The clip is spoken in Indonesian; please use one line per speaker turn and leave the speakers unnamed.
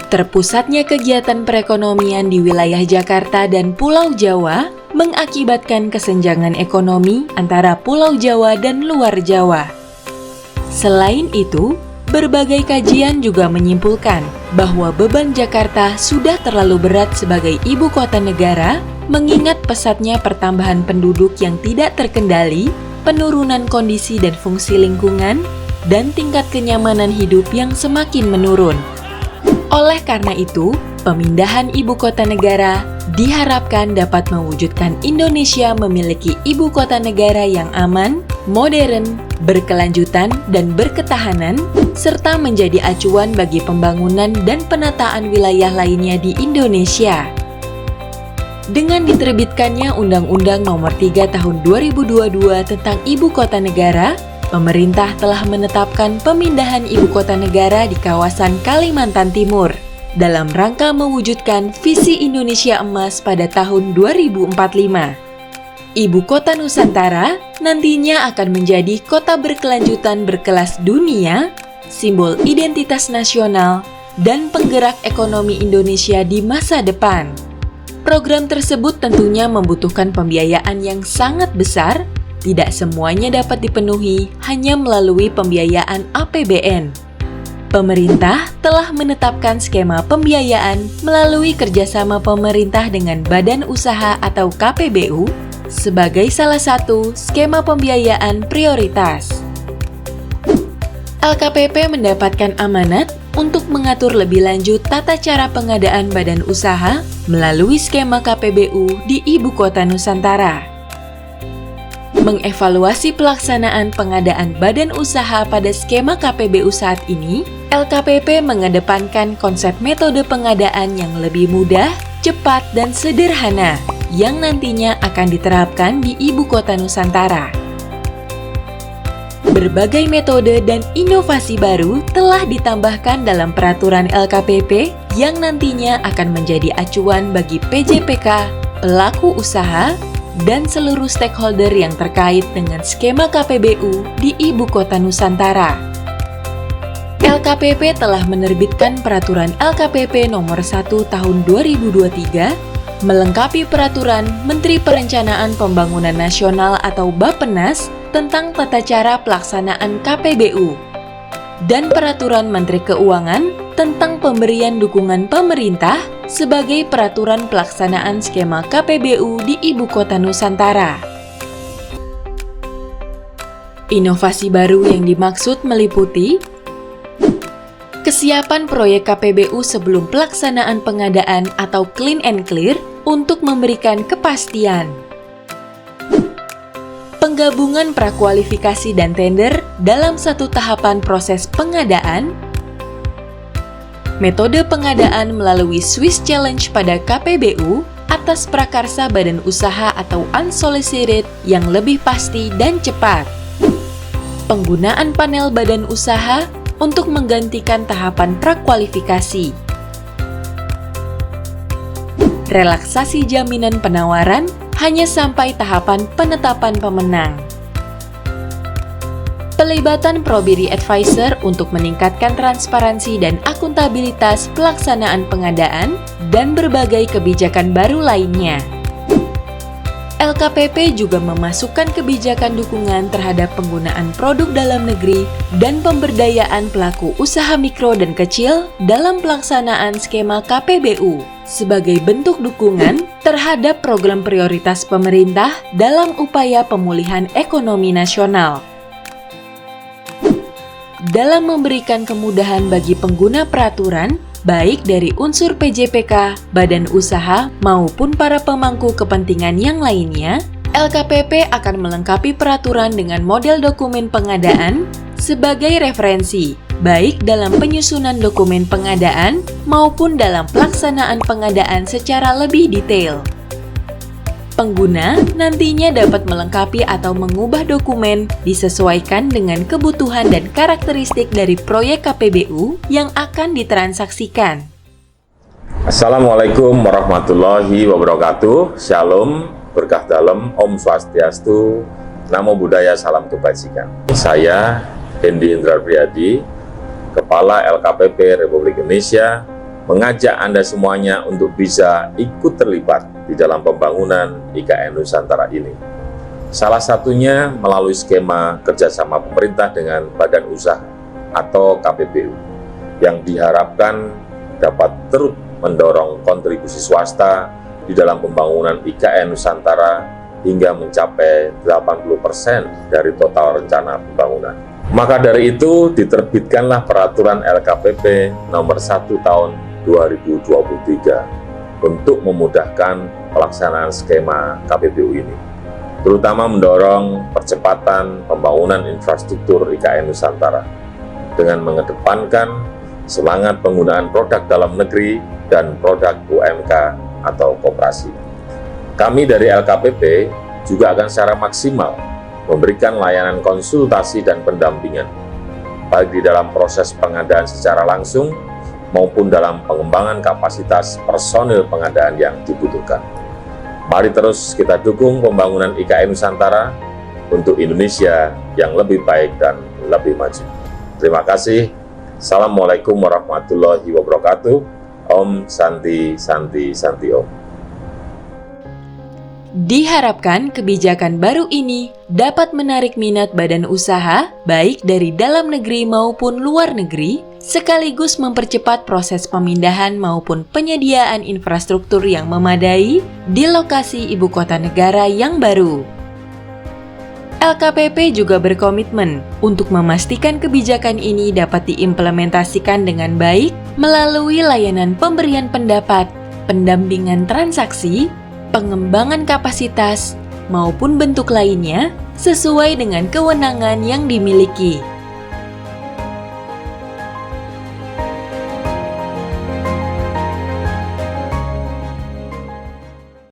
Terpusatnya kegiatan perekonomian di wilayah Jakarta dan Pulau Jawa mengakibatkan kesenjangan ekonomi antara Pulau Jawa dan luar Jawa. Selain itu, berbagai kajian juga menyimpulkan bahwa beban Jakarta sudah terlalu berat sebagai ibu kota negara, mengingat pesatnya pertambahan penduduk yang tidak terkendali, penurunan kondisi dan fungsi lingkungan, dan tingkat kenyamanan hidup yang semakin menurun. Oleh karena itu, pemindahan ibu kota negara diharapkan dapat mewujudkan Indonesia memiliki ibu kota negara yang aman, modern, berkelanjutan, dan berketahanan, serta menjadi acuan bagi pembangunan dan penataan wilayah lainnya di Indonesia. Dengan diterbitkannya Undang-Undang Nomor 3 Tahun 2022 tentang Ibu Kota Negara, pemerintah telah menetapkan pemindahan ibu kota negara di kawasan Kalimantan Timur dalam rangka mewujudkan visi Indonesia Emas pada tahun 2045. Ibu kota Nusantara nantinya akan menjadi kota berkelanjutan berkelas dunia, simbol identitas nasional, dan penggerak ekonomi Indonesia di masa depan. Program tersebut tentunya membutuhkan pembiayaan yang sangat besar. Tidak semuanya dapat dipenuhi hanya melalui pembiayaan APBN. Pemerintah telah menetapkan skema pembiayaan melalui kerjasama pemerintah dengan Badan Usaha atau KPBU sebagai salah satu skema pembiayaan prioritas. LKPP mendapatkan amanat untuk mengatur lebih lanjut tata cara pengadaan badan usaha melalui skema KPBU di Ibu Kota Nusantara. Mengevaluasi pelaksanaan pengadaan badan usaha pada skema KPBU saat ini, LKPP mengedepankan konsep metode pengadaan yang lebih mudah, cepat, dan sederhana yang nantinya akan diterapkan di Ibu Kota Nusantara. Berbagai metode dan inovasi baru telah ditambahkan dalam peraturan LKPP yang nantinya akan menjadi acuan bagi PJPK, pelaku usaha, dan seluruh stakeholder yang terkait dengan skema KPBU di Ibu Kota Nusantara. LKPP telah menerbitkan Peraturan LKPP Nomor 1 Tahun 2023, melengkapi Peraturan Menteri Perencanaan Pembangunan Nasional atau Bappenas tentang tata cara pelaksanaan KPBU, dan Peraturan Menteri Keuangan tentang pemberian dukungan pemerintah sebagai peraturan pelaksanaan skema KPBU di Ibu Kota Nusantara. Inovasi baru yang dimaksud meliputi kesiapan proyek KPBU sebelum pelaksanaan pengadaan atau clean and clear untuk memberikan kepastian. Penggabungan prakualifikasi dan tender dalam satu tahapan proses pengadaan. Metode pengadaan melalui Swiss Challenge pada KPBU atas prakarsa badan usaha atau unsolicited yang lebih pasti dan cepat. Penggunaan panel badan usaha untuk menggantikan tahapan prakualifikasi. Relaksasi jaminan penawaran hanya sampai tahapan penetapan pemenang. Pelibatan Probiri Advisor untuk meningkatkan transparansi dan akuntabilitas pelaksanaan pengadaan dan berbagai kebijakan baru lainnya. LKPP juga memasukkan kebijakan dukungan terhadap penggunaan produk dalam negeri dan pemberdayaan pelaku usaha mikro dan kecil dalam pelaksanaan skema KPBU sebagai bentuk dukungan terhadap program prioritas pemerintah dalam upaya pemulihan ekonomi nasional. Dalam memberikan kemudahan bagi pengguna peraturan, baik dari unsur PJPK, badan usaha, maupun para pemangku kepentingan yang lainnya, LKPP akan melengkapi peraturan dengan model dokumen pengadaan sebagai referensi, baik dalam penyusunan dokumen pengadaan maupun dalam pelaksanaan pengadaan secara lebih detail. Pengguna nantinya dapat melengkapi atau mengubah dokumen disesuaikan dengan kebutuhan dan karakteristik dari proyek KPBU yang akan ditransaksikan.
Assalamualaikum warahmatullahi wabarakatuh. Shalom, berkah dalam, Om Swastiastu, Namo Buddhaya, salam kebajikan. Saya Hendi Indra Priyadi, Kepala LKPP Republik Indonesia, mengajak Anda semuanya untuk bisa ikut terlibat di dalam pembangunan IKN Nusantara ini. Salah satunya melalui skema kerjasama pemerintah dengan badan usaha atau KPBU yang diharapkan dapat terus mendorong kontribusi swasta di dalam pembangunan IKN Nusantara hingga mencapai 80% dari total rencana pembangunan. Maka dari itu diterbitkanlah peraturan LKPP nomor 1 tahun 2023 untuk memudahkan pelaksanaan skema KPBU ini, terutama mendorong percepatan pembangunan infrastruktur IKN Nusantara dengan mengedepankan semangat penggunaan produk dalam negeri dan produk UMK atau koperasi. Kami dari LKPP juga akan secara maksimal memberikan layanan konsultasi dan pendampingan, baik di dalam proses pengadaan secara langsung maupun dalam pengembangan kapasitas personil pengadaan yang dibutuhkan. Mari terus kita dukung pembangunan IKN Nusantara untuk Indonesia yang lebih baik dan lebih maju. Terima kasih. Assalamualaikum warahmatullahi wabarakatuh. Om Santi Santi Santi Om.
Diharapkan kebijakan baru ini dapat menarik minat badan usaha baik dari dalam negeri maupun luar negeri, sekaligus mempercepat proses pemindahan maupun penyediaan infrastruktur yang memadai di lokasi ibu kota negara yang baru. LKPP juga berkomitmen untuk memastikan kebijakan ini dapat diimplementasikan dengan baik melalui layanan pemberian pendapat, pendampingan transaksi, pengembangan kapasitas, maupun bentuk lainnya sesuai dengan kewenangan yang dimiliki.